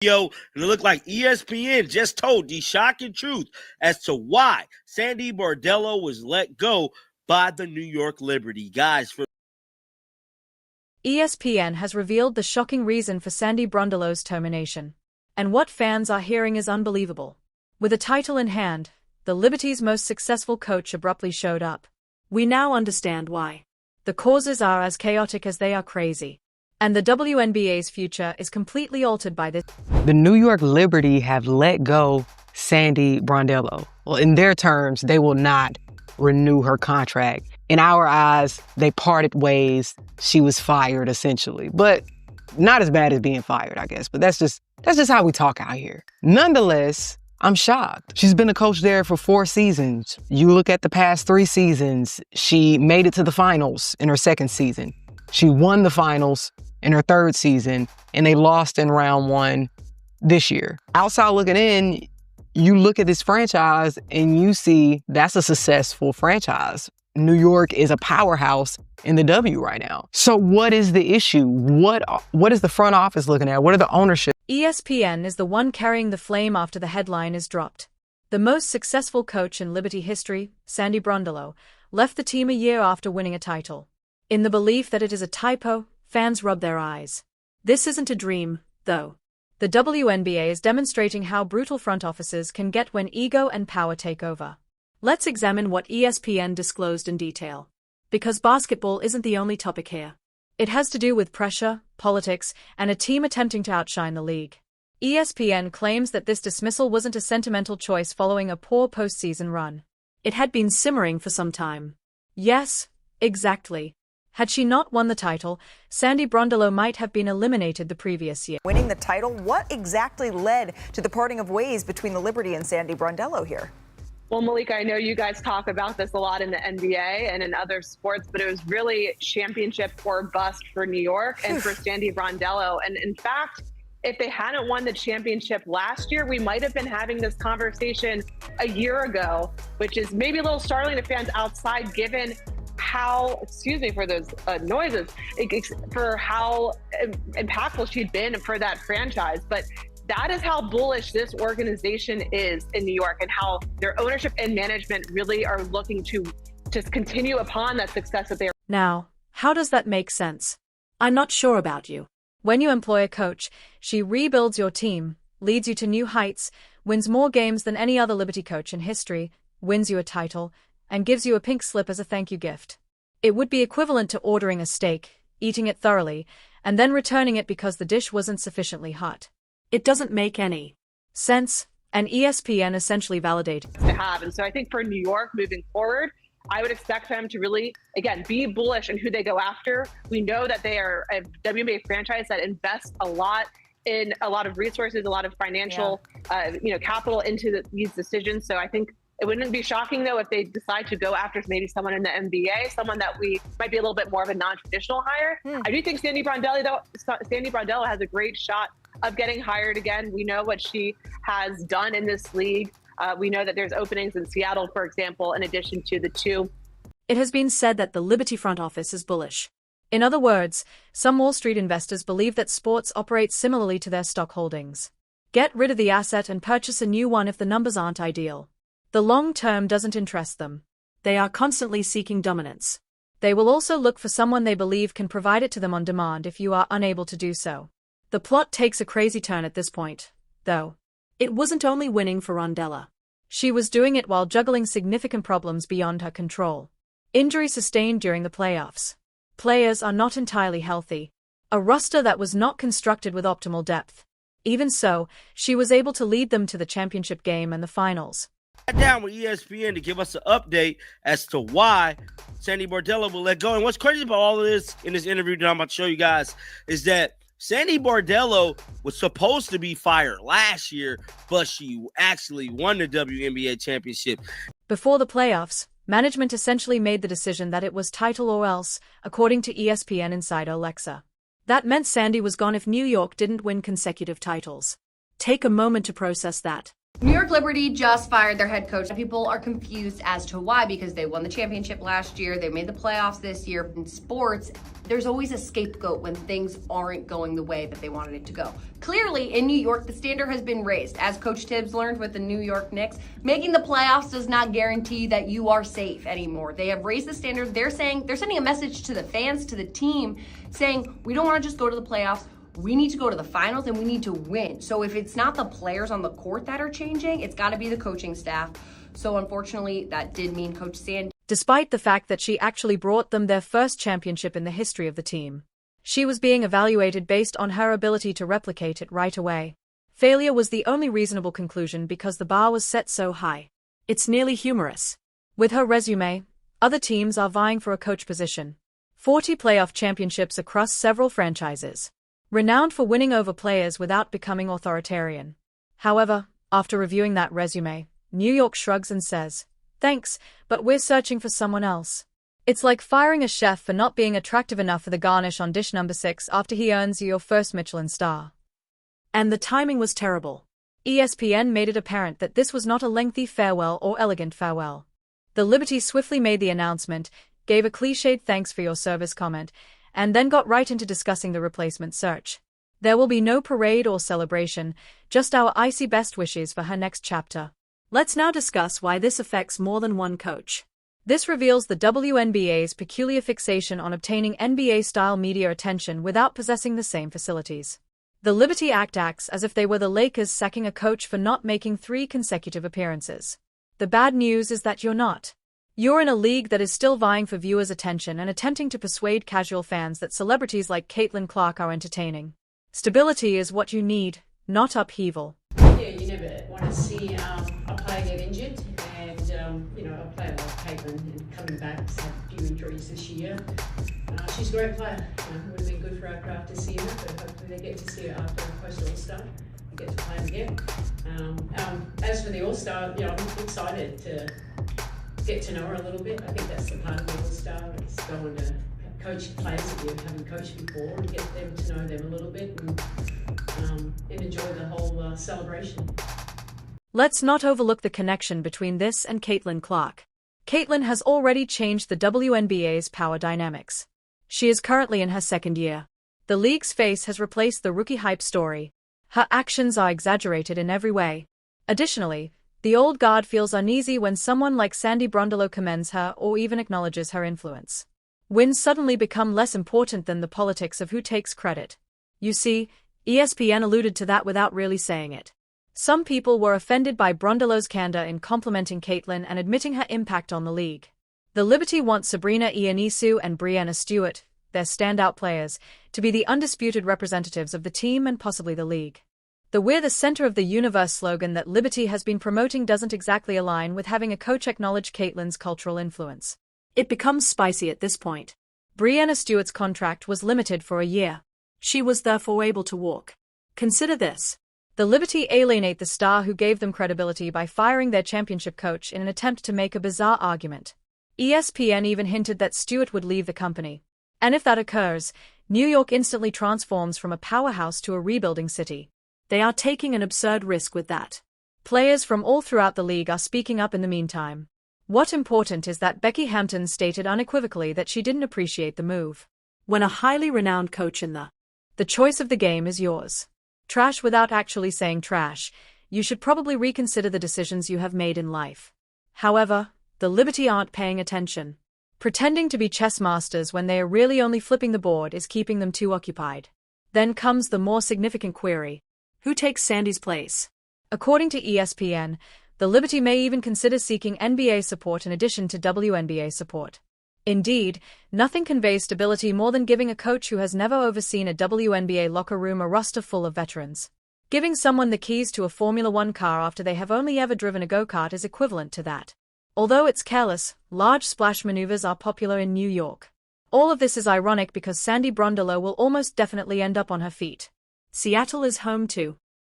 And it looked like ESPN just told the shocking truth as to why Sandy Brondello was let go by the New York Liberty. Guys, ESPN has revealed the shocking reason for Sandy Brondello's termination. And what fans are hearing is unbelievable. With a title in hand, the Liberty's most successful coach abruptly showed up. We now understand why. The causes are as chaotic as they are crazy. And the WNBA's future is completely altered by this. The New York Liberty have let go Sandy Brondello. Well, in their terms, they will not renew her contract. In our eyes, they parted ways. She was fired, essentially. But not as bad as being fired, I guess. But that's just how we talk out here. Nonetheless, I'm shocked. She's been a coach there for 4 seasons. You look at the past 3 seasons, she made it to the finals in her 2nd season. She won the finals in her 3rd season, and they lost in round 1 this year. Outside looking in, you look at this franchise and you see that's a successful franchise. New York is a powerhouse in the W right now. So what is the issue? What is the front office looking at? What are the ownership? ESPN is the one carrying the flame after the headline is dropped. The most successful coach in Liberty history, Sandy Brondello, left the team a year after winning a title. In the belief that it is a typo, fans rub their eyes. This isn't a dream, though. The WNBA is demonstrating how brutal front offices can get when ego and power take over. Let's examine what ESPN disclosed in detail. Because basketball isn't the only topic here. It has to do with pressure, politics, and a team attempting to outshine the league. ESPN claims that this dismissal wasn't a sentimental choice following a poor postseason run. It had been simmering for some time. Yes, exactly. Had she not won the title, Sandy Brondello might have been eliminated the previous year. Winning the title, what exactly led to the parting of ways between the Liberty and Sandy Brondello here? Well, Malika, I know you guys talk about this a lot in the NBA and in other sports, but it was really championship or bust for New York and for Sandy Brondello. And in fact, if they hadn't won the championship last year, we might have been having this conversation a year ago, which is maybe a little startling to fans outside, given how, excuse me for those noises, for how impactful she'd been for that franchise. But that is how bullish this organization is in New York and how their ownership and management really are looking to just continue upon that success that they are. Now, how does that make sense? I'm not sure about you. When you employ a coach, she rebuilds your team, leads you to new heights, wins more games than any other Liberty coach in history, wins you a title, and gives you a pink slip as a thank you gift. It would be equivalent to ordering a steak, eating it thoroughly, and then returning it because the dish wasn't sufficiently hot. It doesn't make any sense, and ESPN essentially validated to have. And so I think for New York moving forward, I would expect them to really, again, be bullish in who they go after. We know that they are a WNBA franchise that invests a lot in a lot of resources, a lot of financial, capital into these decisions. So I think it wouldn't be shocking, though, if they decide to go after maybe someone in the NBA, someone that we might be a little bit more of a non-traditional hire. I do think Sandy Brondello has a great shot of getting hired again. We know what she has done in this league. We know that there's openings in Seattle, for example, in addition to the 2. It has been said that the Liberty front office is bullish. In other words, some Wall Street investors believe that sports operate similarly to their stock holdings. Get rid of the asset and purchase a new one if the numbers aren't ideal. The long term doesn't interest them. They are constantly seeking dominance. They will also look for someone they believe can provide it to them on demand if you are unable to do so. The plot takes a crazy turn at this point, though. It wasn't only winning for Brondello. She was doing it while juggling significant problems beyond her control. Injury sustained during the playoffs. Players are not entirely healthy. A roster that was not constructed with optimal depth. Even so, she was able to lead them to the championship game and the finals. Down with ESPN to give us an update as to why Sandy Brondello will let go. And what's crazy about all of this in this interview that I'm about to show you guys is that Sandy Brondello was supposed to be fired last year, but she actually won the WNBA championship. Before the playoffs, management essentially made the decision that it was title or else, according to ESPN insider Alexa. That meant Sandy was gone if New York didn't win consecutive titles. Take a moment to process that. New York Liberty just fired their head coach. People are confused as to why, because they won the championship last year. They made the playoffs this year. In sports, there's always a scapegoat when things aren't going the way that they wanted it to go. Clearly, in New York, the standard has been raised. As Coach Tibbs learned with the New York Knicks, making the playoffs does not guarantee that you are safe anymore. They have raised the standard. They're sending a message to the fans, to the team, saying, we don't want to just go to the playoffs. We need to go to the finals and we need to win. So if it's not the players on the court that are changing, it's got to be the coaching staff. So unfortunately, that did mean Coach Sandy. Despite the fact that she actually brought them their first championship in the history of the team, she was being evaluated based on her ability to replicate it right away. Failure was the only reasonable conclusion because the bar was set so high. It's nearly humorous. With her resume, other teams are vying for a coach position. 40 playoff championships across several franchises. Renowned for winning over players without becoming authoritarian. However, after reviewing that resume, New York shrugs and says, thanks, but we're searching for someone else. It's like firing a chef for not being attractive enough for the garnish on dish number 6 after he earns you your first Michelin star. And the timing was terrible. ESPN made it apparent that this was not a lengthy farewell or elegant farewell. The Liberty swiftly made the announcement, gave a cliched thanks for your service comment, and then got right into discussing the replacement search. There will be no parade or celebration, just our icy best wishes for her next chapter. Let's now discuss why this affects more than one coach. This reveals the WNBA's peculiar fixation on obtaining NBA-style media attention without possessing the same facilities. The Liberty Act acts as if they were the Lakers sacking a coach for not making 3 consecutive appearances. The bad news is that you're not. You're in a league that is still vying for viewers' attention and attempting to persuade casual fans that celebrities like Caitlin Clark are entertaining. Stability is what you need, not upheaval. Yeah, you never want to see a player get injured, and a player like Caitlin coming back has had a few injuries this year. She's a great player. It would have been good for our craft to see her, but hopefully they get to see her after a post-All-Star. They get to play again. As for the All-Star, I'm excited to get to know her a little bit. I think that's the part of the All-Star. It's going to coach players that you haven't coached before and get them to know them a little bit and enjoy the whole celebration. Let's not overlook the connection between this and Caitlin Clark. Caitlin has already changed the WNBA's power dynamics. She is currently in her second year. The league's face has replaced the rookie hype story. Her actions are exaggerated in every way. Additionally, the old guard feels uneasy when someone like Sandy Brondello commends her or even acknowledges her influence. Wins suddenly become less important than the politics of who takes credit. You see, ESPN alluded to that without really saying it. Some people were offended by Brondello's candor in complimenting Caitlin and admitting her impact on the league. The Liberty wants Sabrina Ionescu and Breanna Stewart, their standout players, to be the undisputed representatives of the team and possibly the league. The "We're the center of the universe" slogan that Liberty has been promoting doesn't exactly align with having a coach acknowledge Caitlin's cultural influence. It becomes spicy at this point. Breanna Stewart's contract was limited for a year. She was therefore able to walk. Consider this. The Liberty alienate the star who gave them credibility by firing their championship coach in an attempt to make a bizarre argument. ESPN even hinted that Stewart would leave the company. And if that occurs, New York instantly transforms from a powerhouse to a rebuilding city. They are taking an absurd risk with that. Players from all throughout the league are speaking up in the meantime. What's important is that Becky Hampton stated unequivocally that she didn't appreciate the move. When a highly renowned coach in the choice of the game is yours. Trash without actually saying trash, you should probably reconsider the decisions you have made in life. However, the Liberty aren't paying attention. Pretending to be chess masters when they are really only flipping the board is keeping them too occupied. Then comes the more significant query. Who takes Sandy's place? According to ESPN, the Liberty may even consider seeking NBA support in addition to WNBA support. Indeed, nothing conveys stability more than giving a coach who has never overseen a WNBA locker room a roster full of veterans. Giving someone the keys to a Formula One car after they have only ever driven a go-kart is equivalent to that. Although it's careless, large splash maneuvers are popular in New York. All of this is ironic because Sandy Brondello will almost definitely end up on her feet. Seattle is home too.